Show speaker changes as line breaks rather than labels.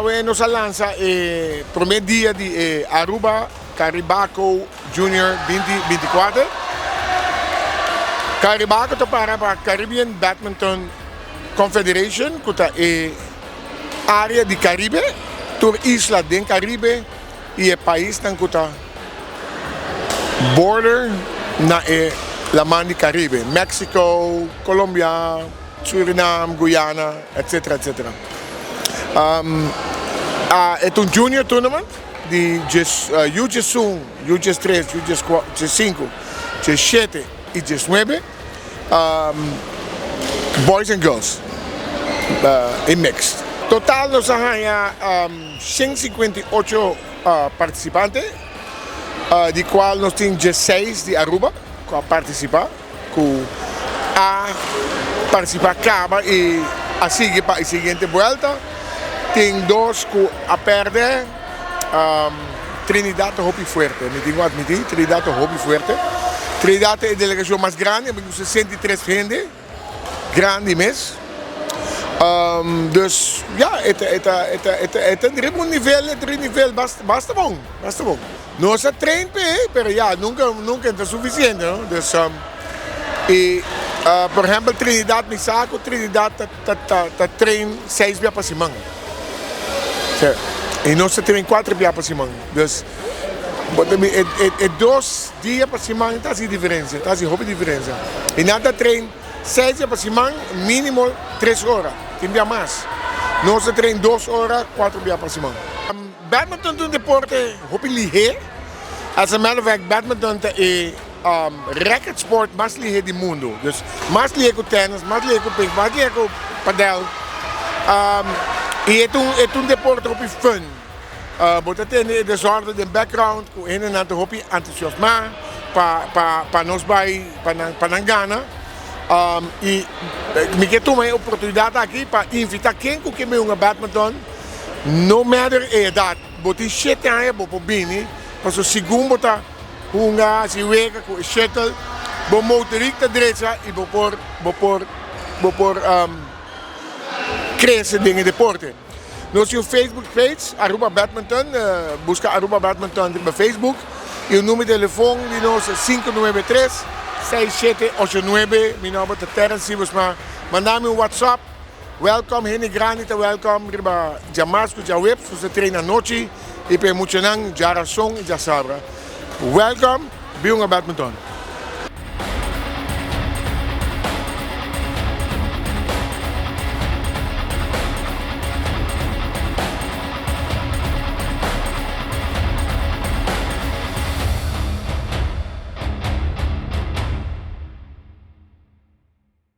we nos lanza primer dia di Aruba Caribaco Junior 2024. Caribaco to para Caribbean Badminton Confederation, kuta area di Caribe, tur isla din Caribe, país ng kuta border na laman di Caribe, Mexico, Colombia, Suriname, Guyana, etc. etc. Ito un junior tournament di U13, U13, U15, U17 y U19, boys and girls, in mixed. Total nos hay 158 participantes, di cual nos tienen 16 de Aruba a participar, participar acaba y sigue para la siguiente vuelta. Tem 2 que a perder, Trinidad Hopi Fuerte, me tengo que admitir, Trinidad Hopi Fuerte. Trinidad es la delegación más grande, con 63 gente, grande mes. Dus ja, het een nível basta bom. No se train pero ya, nunca es suficiente, ¿no? Dus, por ejemplo, Trinidad, mi saco, Trinidad train 6 dias para semana. E nós temos 4 dias para semana. Dus, 2 dias para semana está a diferença, está a diferença. E nada treino 6 dias para semana, mínimo 3 horas, tem dia mais. Nós treino 2 horas, 4 dias para semana. Badminton é um deporte hopi ligeiro. Als een matter of fact, badminton é racket sport mais ligeiro do mundo. Dus mais ligeiro que tennis, mais ligeiro que ping, mais ligeiro que padel. E é um deporte hopi fun. Você tem desordem de background, com ele não tem hopi entusiasmar, para nós vai para Nangana. E me quero tomar a oportunidade aqui para invitar quem que quer jogar badminton, no matter a idade. Você 7 anos para vir, para o segundo botar se wega com o shuttle, você motorista direita e você crescer no deporte. Nós temos Facebook page, Aruba Badminton, busca Aruba Badminton no Facebook. E o número de telefone de nós é 593-6789. Meu nome é Terence, mas mandar-me um WhatsApp. Welcome, Henny Granita, welcome. Riba Jamasco, Jaweb, se você treina à noite. E para muito não, já ração, já sabra. Welcome, Biunga Badminton.